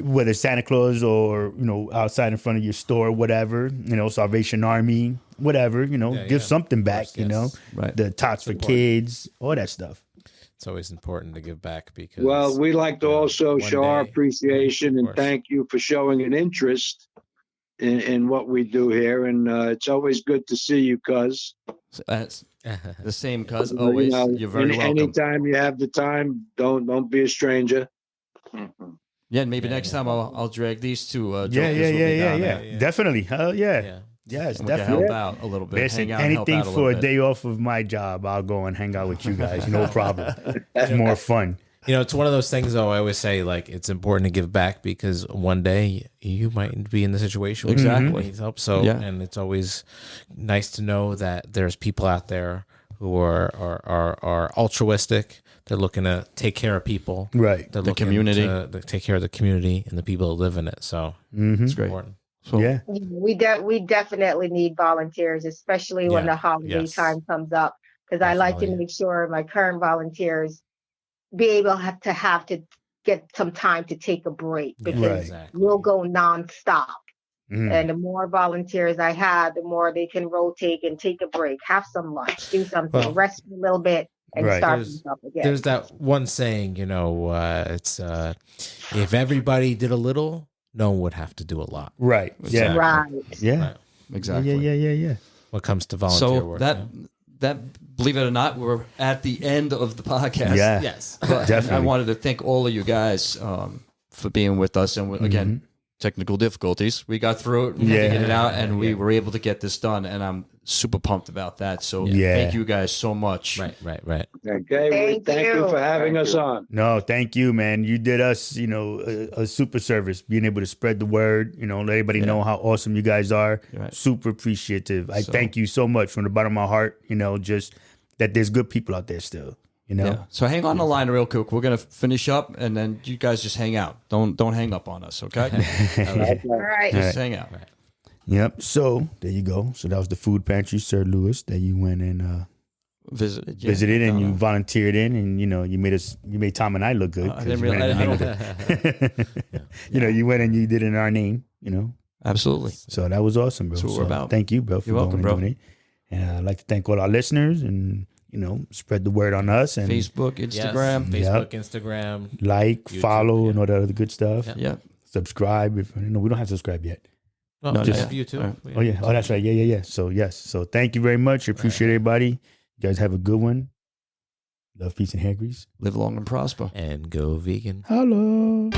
Speaker 2: whether Santa Claus or outside in front of your store, whatever. Salvation Army, whatever. Give something back.
Speaker 1: Yes.
Speaker 3: Right.
Speaker 2: The tots for kids, all that stuff.
Speaker 1: It's always important to give back because
Speaker 6: Well, we like to also
Speaker 1: one
Speaker 6: show our
Speaker 1: day,
Speaker 6: appreciation
Speaker 1: of
Speaker 6: and
Speaker 1: course.
Speaker 6: thank you for showing an interest in what we do here. And it's always good to see you, cuz.
Speaker 3: That's the same, cuz
Speaker 6: You
Speaker 3: always.
Speaker 6: know,
Speaker 3: You're very welcome.
Speaker 6: Anytime you have the time, don't be a stranger.
Speaker 3: Yeah, and maybe next time I'll drag these two.
Speaker 2: Yeah.
Speaker 3: jokers with me down there.
Speaker 1: Yeah.
Speaker 2: Definitely. Hell yeah.
Speaker 1: Yeah.
Speaker 2: Yes,
Speaker 3: And we can
Speaker 2: definitely.
Speaker 3: help out a little bit.
Speaker 2: Listen,
Speaker 3: hang out and help
Speaker 2: anything
Speaker 3: out a
Speaker 2: for
Speaker 3: little
Speaker 2: a
Speaker 3: bit.
Speaker 2: day off of my job, I'll go and hang out with you guys. No problem. It's more fun.
Speaker 1: It's one of those things though. I always say like it's important to give back because one day you might be in the situation where
Speaker 3: Exactly.
Speaker 1: you need help. So
Speaker 3: Yeah.
Speaker 1: and it's always nice to know that there's people out there who are altruistic. They're looking to take care of people.
Speaker 2: Right.
Speaker 1: They're
Speaker 3: The
Speaker 1: looking
Speaker 3: community.
Speaker 1: to take care of the community and the people that live in it. So
Speaker 3: It's great.
Speaker 1: important.
Speaker 3: So,
Speaker 2: Yeah.
Speaker 5: We definitely need volunteers, especially when
Speaker 1: Yeah,
Speaker 5: the holiday
Speaker 1: yes.
Speaker 5: time comes up, because I like to
Speaker 1: Definitely.
Speaker 5: make sure my current volunteers be able to get some time to take a break, because
Speaker 2: Right.
Speaker 1: Exactly.
Speaker 5: we'll go nonstop.
Speaker 2: Mm.
Speaker 5: And the more volunteers I have, the more they can rotate and take a break, have some lunch, do something,
Speaker 1: Well,
Speaker 5: rest a little bit, and
Speaker 2: right.
Speaker 5: start
Speaker 1: There's-
Speaker 5: things up again.
Speaker 1: There's that one saying, it's if everybody did a little, no one would have to do a lot.
Speaker 2: Right. Yeah.
Speaker 3: Exactly.
Speaker 5: Right.
Speaker 2: Yeah.
Speaker 1: Right.
Speaker 3: Exactly.
Speaker 2: Yeah.
Speaker 1: When it comes to volunteer
Speaker 3: So
Speaker 1: work.
Speaker 3: that believe it or not, we're at the end of the podcast.
Speaker 2: Yeah.
Speaker 1: yes.
Speaker 3: But
Speaker 2: Definitely.
Speaker 3: I wanted to thank all of you guys for being with us. And again, technical difficulties. We got through it, we
Speaker 2: Yeah.
Speaker 3: figured it out, and we were able to get this done. And I'm super pumped about that. So
Speaker 2: Yeah.
Speaker 3: thank you guys so much.
Speaker 1: Right.
Speaker 6: Okay,
Speaker 5: Thank
Speaker 6: you
Speaker 5: you.
Speaker 6: for having us on.
Speaker 2: No, thank you, man. You did us, a super service, being able to spread the word, let everybody know how awesome you guys are.
Speaker 3: Right.
Speaker 2: Super appreciative. I thank you so much from the bottom of my heart, just that there's good people out there still,
Speaker 3: Yeah. So hang on the line real quick. We're gonna finish up, and then you guys just hang out. Don't hang up on us, okay?
Speaker 5: All right.
Speaker 3: Just hang out.
Speaker 2: Yep. So there you go. So that was the food pantry, Sir Lewis, that you went and
Speaker 3: Visited.
Speaker 2: visited and you volunteered in, and you made Tom and I look good.
Speaker 3: I
Speaker 2: 'cause
Speaker 3: didn't
Speaker 2: you went
Speaker 3: realize.
Speaker 2: in and you went and you did it in our name,
Speaker 3: Absolutely.
Speaker 2: So that was awesome, bro.
Speaker 3: That's what we're about.
Speaker 2: Thank you, bro, for
Speaker 3: You're welcome,
Speaker 2: going
Speaker 3: bro.
Speaker 2: and doing it. And I'd like to thank all our listeners and spread the word on us and
Speaker 3: Facebook, Instagram.
Speaker 1: Facebook, Instagram.
Speaker 2: like,
Speaker 1: YouTube,
Speaker 2: follow,
Speaker 1: yeah.
Speaker 2: and all that other good stuff.
Speaker 1: Yeah.
Speaker 3: Yeah.
Speaker 2: Subscribe. If we don't have to subscribe yet.
Speaker 1: Well,
Speaker 3: No,
Speaker 1: just
Speaker 3: yeah.
Speaker 1: YouTube.
Speaker 3: All right.
Speaker 2: Oh yeah. Oh, that's right. Yeah. So yes. So thank you very much. I appreciate everybody. You guys have a good one. Love, peace, and hair grease.
Speaker 3: Live long and prosper.
Speaker 1: And go vegan.
Speaker 2: Hello.